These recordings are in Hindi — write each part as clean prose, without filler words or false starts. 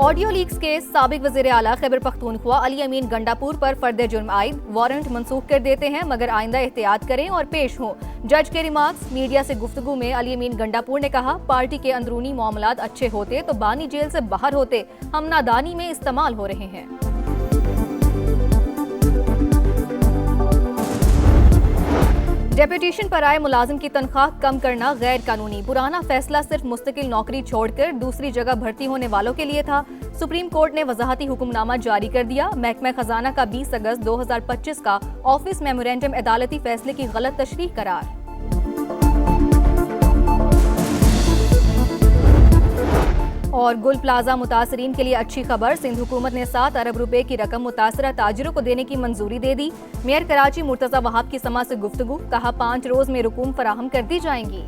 ऑडियो लीक्स के साबिक वज़ीर आला खैबर पख्तूनख्वा अली अमीन गंडापुर पर फर्द जुर्म आयद वारंट मनसूख कर देते हैं, मगर आइंदा एहतियात करें और पेश हों। जज के रिमार्क्स। मीडिया से गुफ्तगू में अली अमीन गंडापुर ने कहा, पार्टी के अंदरूनी मामलात अच्छे होते तो बानी जेल से बाहर होते, हम नादानी में इस्तेमाल हो रहे हैं। डेपुटेशन पर आए मुलाजिम की तनख्वाह कम करना गैर कानूनी। पुराना फैसला सिर्फ मुस्तकिल नौकरी छोड़कर दूसरी जगह भर्ती होने वालों के लिए था। सुप्रीम कोर्ट ने वजाहती हुक्मनामा जारी कर दिया। महकमा खजाना का 20 अगस्त 2025 का ऑफिस मेमोरेंडम अदालती फैसले की गलत तशरीह करार। और गुल प्लाजा मुतासरीन के लिए अच्छी खबर। सिंध हुकूमत ने 7 अरब रुपए की रकम मुतासरा ताजिरों को देने की मंजूरी दे दी। मेयर कराची मुर्तजा वहाब की समा से गुफ्तगू, कहा 5 रोज में रकूम फराहम कर दी जाएंगी।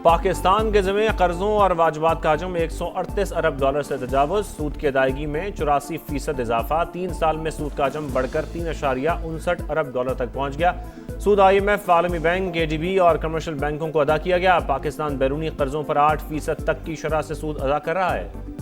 पाकिस्तान के ज़िम्मे कर्जों और वाजबात का हजम 138 अरब डॉलर से तजावुज। सूद की अदायगी में 84% इजाफा। 3 साल में सूद का हजम बढ़कर 3.59 अरब डॉलर तक पहुंच गया। सूद IMF, आलमी बैंक, KGB और कमर्शियल बैंकों को अदा किया गया। पाकिस्तान बैरूनी कर्जों पर 8% तक की शरह से सूद अदा कर रहा है।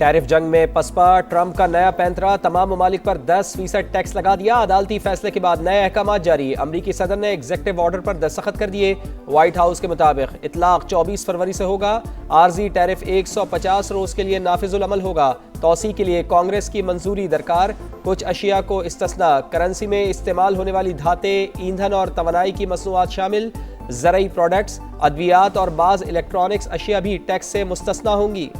टैरिफ जंग में पसपा, ट्रंप का नया पैंतरा, तमाम ममालिक पर 10% टैक्स लगा दिया। अदालती फैसले के बाद नए अहकाम जारी। अमरीकी सदर ने एग्जेक्टिव ऑर्डर पर दस्तखत कर दिए। व्हाइट हाउस के मुताबिक इतलाक 24 फरवरी से होगा। आर्जी टैरिफ 150 रोज के लिए नाफिजुल अमल होगा। तौसी के लिए कांग्रेस की मंजूरी दरकार। कुछ अशिया को इस्तिस्ना। करेंसी में इस्तेमाल होने वाली धातें, ईंधन और तवानाई की मसनूआत शामिल। ज़रई प्रोडक्ट्स, अद्वियात और बाज़ इलेक्ट्रॉनिक्स अशिया भी टैक्स से मुस्तस्ना होंगी।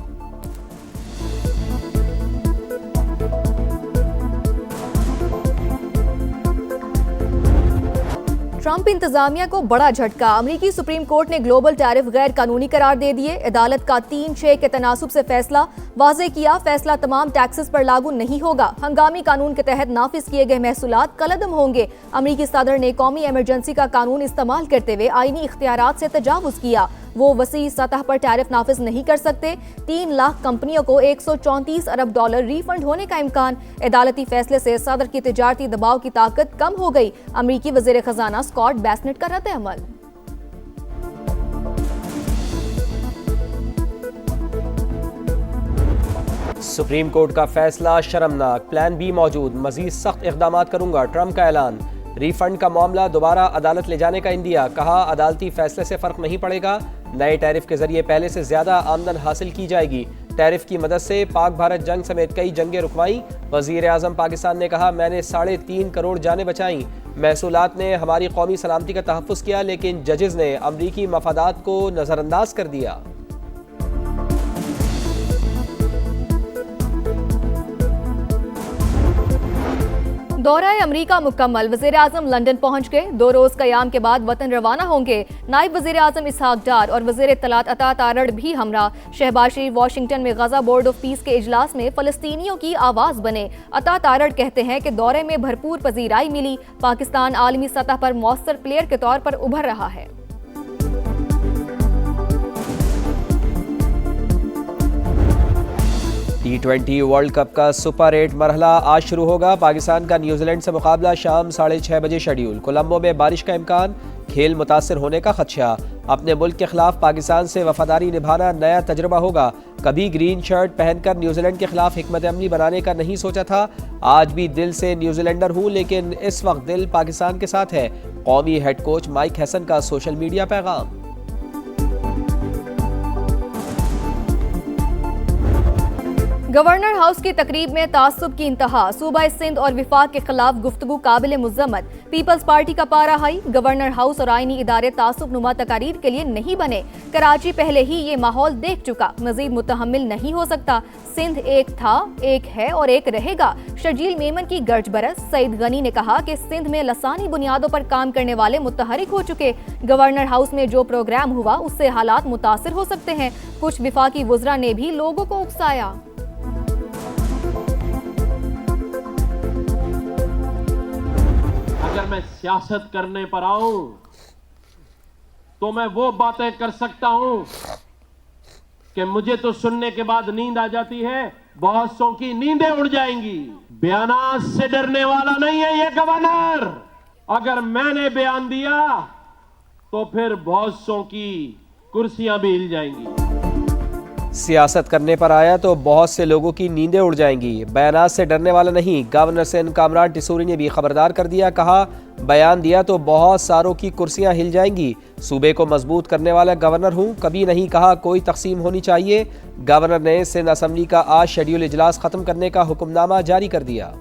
ट्रंप इंतजामिया को बड़ा झटका। अमरीकी सुप्रीम कोर्ट ने ग्लोबल टैरिफ गैर कानूनी करार दे दिए। अदालत का 3-6 के तनासुब से फैसला वाज़े किया। फैसला तमाम टैक्सेस पर लागू नहीं होगा। हंगामी कानून के तहत नाफिज किए गए महसूलात कलअदम होंगे। अमरीकी सदर ने कौमी इमरजेंसी का कानून इस्तेमाल करते हुए आईनी इख्तियारात से तजावुज किया। वो वसी सतह पर टैरिफ नाफिज नहीं कर सकते। 3 लाख कंपनियों को 134 अरब डॉलर रिफंड होने का इम्कान। अदालती फैसले से सदर की तिजारती दबाव की ताकत कम हो गई। अमरीकी वज़ीर खजाना स्कॉट बेसनेट का रद्द अमल। सुप्रीम कोर्ट का फैसला शर्मनाक। प्लान बी मौजूद, मजीद सख्त इकदाम करूंगा, ट्रंप का ऐलान। रिफंड का मामला दोबारा अदालत ले जाने का इंदिया। कहा, अदालती फैसले से फर्क नहीं पड़ेगा। नए टैरिफ के जरिए पहले से ज्यादा आमदन हासिल की जाएगी। टैरिफ की मदद से पाक भारत जंग समेत कई जंगें रुकवाई। वजीर आजम पाकिस्तान ने कहा, मैंने 3.5 करोड़ जानें बचाई। महसूलात ने हमारी कौमी सलामती का तहफ़्फ़ुज़ किया, लेकिन जजेस ने अमरीकी मफादात को नज़रअंदाज कर दिया। दौरा अमरीका मुकम्मल। वज़ीर आज़म लंदन पहुंच गए। 2 रोज क़याम के बाद वतन रवाना होंगे। नायब वज़ीर आज़म इसहाक डार और वज़ीर इत्तलात अता तारड़ भी हमरा। शहबाज शरीफ वाशिंगटन में गजा बोर्ड ऑफ पीस के इजलास में फ़लस्तीनियों की आवाज़ बने। अता तारड़ कहते हैं कि दौरे में भरपूर पजीराई मिली। पाकिस्तान आलमी सतह पर मौसर प्लेयर के तौर पर उभर रहा है। T20 वर्ल्ड कप का सुपर 8 मरहला आज शुरू होगा। पाकिस्तान का न्यूजीलैंड से मुकाबला शाम 6:30 बजे शेड्यूल। कोलंबो में बारिश का इम्कान, खेल मुतासर होने का खदशा। अपने मुल्क के खिलाफ पाकिस्तान से वफादारी निभाना नया तजर्बा होगा। कभी ग्रीन शर्ट पहनकर न्यूजीलैंड के खिलाफ हिकमत अमली बनाने का नहीं सोचा था। आज भी दिल से न्यूजीलैंडर हूँ, लेकिन इस वक्त दिल पाकिस्तान के साथ है। कौमी हेड कोच माइक हैसन का सोशल मीडिया पैगाम। गवर्नर हाउस की तकरीब में तासुब की इंतहा। सूबा सिंध और विफाक के खिलाफ गुफ्तगू काबिल मुज़म्मत। पीपल्स पार्टी का पारा हाई। गवर्नर हाउस और आईनी इदारे तासुब नुमा तकारीर के लिए नहीं बने। कराची पहले ही ये माहौल देख चुका, मजीद मुतहम्मिल नहीं हो सकता। सिंध एक था, एक है और एक रहेगा। शर्जील मेमन की गर्ज बरस। सईद गनी ने कहा कि सिंध में लसानी बुनियादों पर काम करने वाले मुतहरिक हो चुके। गवर्नर हाउस में जो प्रोग्राम हुआ उससे हालात मुतासिर हो सकते हैं। कुछ विफाकी वुज़रा ने भी लोगों को उकसाया। अगर मैं सियासत करने पर आऊं तो मैं वो बातें कर सकता हूं कि मुझे तो सुनने के बाद नींद आ जाती है, बहुत सौ की नींदें उड़ जाएंगी। बयानात से डरने वाला नहीं है ये गवर्नर। अगर मैंने बयान दिया तो फिर बहुत सौ की कुर्सियां भी हिल जाएंगी। सियासत करने पर आया तो बहुत से लोगों की नींदें उड़ जाएंगी। बयानात से डरने वाला नहीं, गवर्नर सिंध कामरान टिसूरी ने भी खबरदार कर दिया। कहा, बयान दिया तो बहुत सारों की कुर्सियां हिल जाएंगी। सूबे को मजबूत करने वाला गवर्नर हूं, कभी नहीं कहा कोई तकसीम होनी चाहिए। गवर्नर ने सिंध असम्बली का आज शेड्यूल इजलास खत्म करने का हुक्मनामा जारी कर दिया।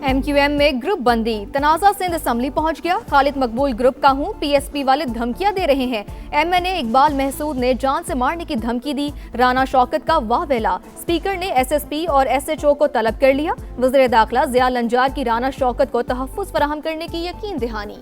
MQM में ग्रुप बंदी, तनाज़ा सिंध असम्बली पहुंच गया। खालिद मकबूल ग्रुप का हूं, PSP वाले धमकियां दे रहे हैं। MNA इकबाल महसूद ने जान से मारने की धमकी दी। राना शौकत का वाहवेला, स्पीकर ने SSP और SHO को तलब कर लिया। वज़ीर दाखिला ज़िया लंजार की राना शौकत को तहफ़्फ़ुज़ फराहम करने की यकीन दहानी।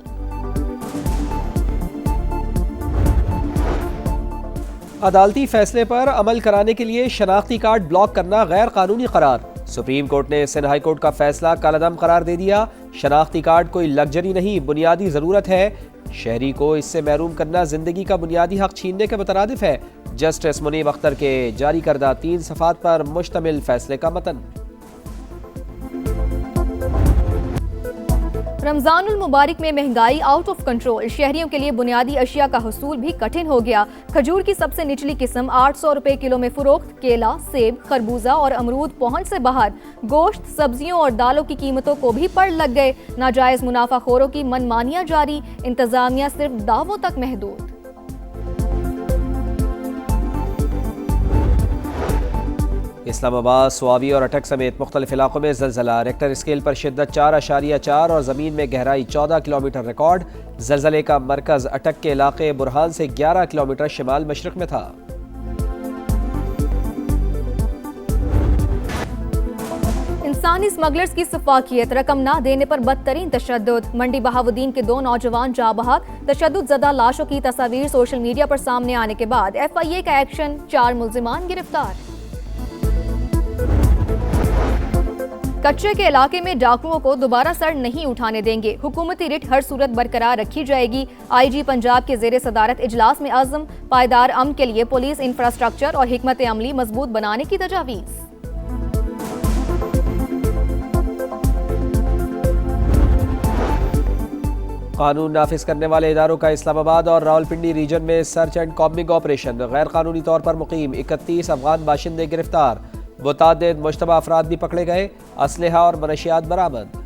अदालती फैसले पर अमल कराने के लिए शनाख्ती कार्ड ब्लॉक करना गैर कानूनी करार। सुप्रीम कोर्ट ने सिंध हाई कोर्ट का फैसला कलअदम करार दे दिया। शनाख्ती कार्ड कोई लग्जरी नहीं, बुनियादी ज़रूरत है। शहरी को इससे महरूम करना जिंदगी का बुनियादी हक छीनने के मुतरादिफ है। जस्टिस मुनीब अख्तर के जारी करदा 3 सफ़ात पर मुश्तमिल फैसले का मतन। रमजानुल मुबारक में महंगाई आउट ऑफ कंट्रोल, शहरियों के लिए बुनियादी अशिया का हुसूल भी कठिन हो गया। खजूर की सबसे निचली किस्म 800 रुपए किलो में फरोख्त, केला, सेब, खरबूजा और अमरूद पहुंच से बाहर। गोश्त, सब्जियों और दालों की कीमतों को भी पड़ लग गए। नाजायज मुनाफाखोरों की मनमानियां जारी, इंतजामिया सिर्फ दावों तक महदूद। इस्लामाबाद, स्वाबी और अटक समेत मुख्तलिफ इलाकों में ज़लज़ला। रेक्टर स्केल पर शिद्दत 4.4 और ज़मीन में गहराई 14 किलोमीटर रिकॉर्ड। ज़लज़ले का मरकज़ अटक के इलाके बुरहान से 11 किलोमीटर शिमाल मशरक़ में था। इंसानी स्मगलर्स की सफाकियत, रकम ना देने पर बदतरीन तशद्दुद। मंडी बहावुद्दीन के 2 नौजवान जाँ बहक, तशद्दुद ज़दा लाशों की तस्वीर सोशल मीडिया पर सामने आने के बाद FIA का एक्शन, 4 मुल्जिमान गिरफ्तार। कच्चे के इलाके में डाकुओं को दोबारा सर नहीं उठाने देंगे, हुकूमती रिट हर सूरत बरकरार रखी जाएगी। IG पंजाब के ज़ेरे सदारत इजलास में आज़म, पायदार अमन के लिए पुलिस इंफ्रास्ट्रक्चर और हिकमत अमली मजबूत बनाने की तजावीज़। कानून नाफिज करने वाले इदारों का इस्लामाबाद और रावलपिंडी रीजन में सर्च एंड कॉम्बिंग ऑपरेशन। गैर कानूनी तौर पर मुकीम 31 अफगान बाशिंदे गिरफ्तार। मुतअद्दिद मुश्तबा अफराद भी पकड़े गए। असलहा और मनशियात बरामद।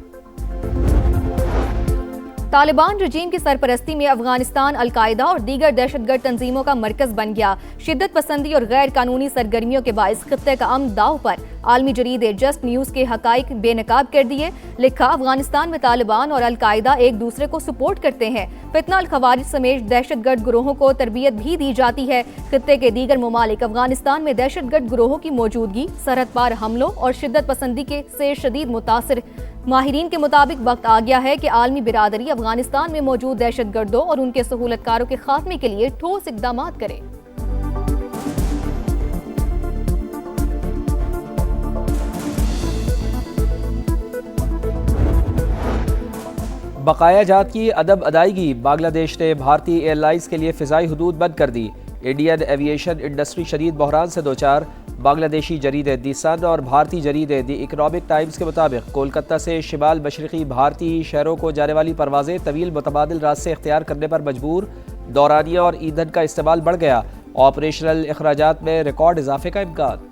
तालिबान रजीम की सरपरस्ती में अफगानिस्तान अलकायदा और दीगर दहशतगर्द तंजीमों का मरकज बन गया। शिद्दत पसंदी और गैर कानूनी सरगर्मियों के बायस खित्ते का अमन दाव पर। आलमी जरीदे जस्ट न्यूज़ के हकाइक बेनकाब कर दिए। लिखा, अफगानिस्तान में तालिबान और अलकायदा एक दूसरे को सपोर्ट करते हैं। फितना अल खवारिज समेत दहशतगर्द ग्रोहों को तरबियत भी दी जाती है। खित्ते के दीगर ममालिक अफगानिस्तान में दहशतगर्द ग्रोहों की मौजूदगी, सरहद पार हमलों और शिद्दत पसंदी के से शदीद मुतासिर। माहिरीन के मुताबिक वक्त आ गया है कि आलमी बिरादरी अफगानिस्तान में मौजूद दहशतगर्दों और उनके सहूलतकारों के खात्मे के लिए ठोस इकदाम करे। बकाया जात की अदब अदायगी। बांग्लादेश ने भारतीय एयरलाइंस के लिए फ़िज़ाई हदूद बंद कर दी। इंडियन एविएशन इंडस्ट्री शदीद बहरान से दो चार। बांग्लादेशी जरीदे दी सन और भारतीय जरीदे दी इकनॉमिक टाइम्स के मुताबिक कोलकाता से शिमाल मशरक़ी भारतीय शहरों को जाने वाली परवाज़ें तवील मुतबादिल रास्ते इख्तियार करने पर मजबूर। दौरानिया और ईंधन का इस्तेमाल बढ़ गया। ऑपरेशनल अखराजात में रिकॉर्ड इजाफे का इम्कान।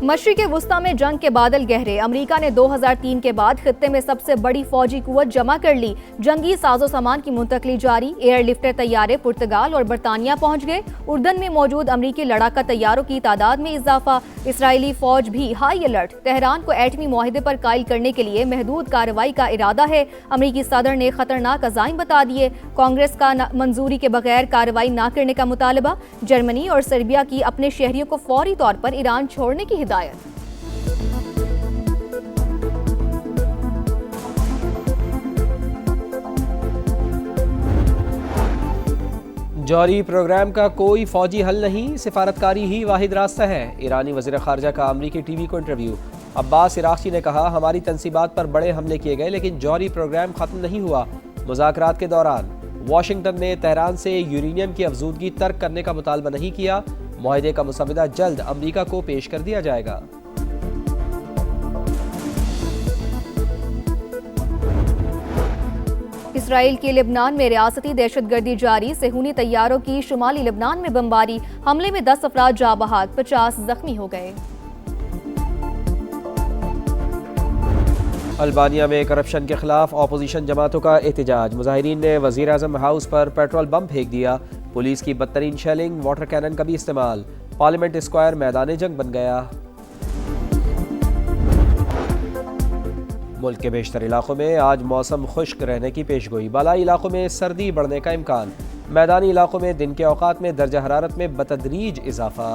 मशरिक़ वुस्ता में जंग के बादल गहरे। अमेरिका ने 2003 के बाद खित्ते में सबसे बड़ी फौजी कुव्वत जमा कर ली। जंगी साजो सामान की मुंतकली जारी। एयरलिफ्टर तैयारे पुर्तगाल और बरतानिया पहुंच गए। उर्दन में मौजूद अमरीकी लड़ाका तैयारों की तादाद में इजाफा। इसराइली फौज भी हाई अलर्ट। तेहरान को एटमी मुआहिदे पर कायल करने के लिए महदूद कार्रवाई का इरादा है। अमरीकी सदर ने खतरनाक अज़ाइम बता दिए। कांग्रेस का मंजूरी के बगैर कार्रवाई न करने का मुतालबा। जर्मनी और सर्बिया की अपने शहरियों को फौरी तौर पर ईरान छोड़ने की हिदायत। जौहरी प्रोग्राम का कोई फौजी हल नहीं, सिफारतकारी ही वाहिद रास्ता है। ईरानी वज़ीर ख़ारजा का अमरीकी टीवी को इंटरव्यू। अब्बास इराक़ी ने कहा, हमारी तनसीबात पर बड़े हमले किए गए लेकिन जौहरी प्रोग्राम ख़त्म नहीं हुआ। मुज़ाकरात के दौरान वाशिंगटन ने तेहरान से यूरेनियम की अफजूदगी तर्क करने का मुतालबा नहीं किया। मुआहदे का मुसवदा जल्द अमरीका को पेश कर दिया जाएगा। इसराइल के लेबनान में रियासती दहशतगर्दी जारी, सेहूनी तैयारों की शुमाली लेबनान में बमबारी, हमले में 10 अफराद जाँ बहक, 50 जख्मी हो गए। अल्बानिया में करप्शन के खिलाफ अपोजिशन जमातों का एहतजाज, मुजाहिरीन ने वजीर आजम हाउस पर पेट्रोल बम फेंक दिया, पुलिस की बदतरीन शेलिंग, वाटर कैनन का भी इस्तेमाल, पार्लियामेंट स्क्वायर मैदान जंग बन गया। मुल्क के बेशतर इलाकों में आज मौसम खुश्क रहने की पेशगोई, बालाई इलाकों में सर्दी बढ़ने का इम्कान, मैदानी इलाकों में दिन के औकात में दर्जा हरारत में बतदरीज इजाफा।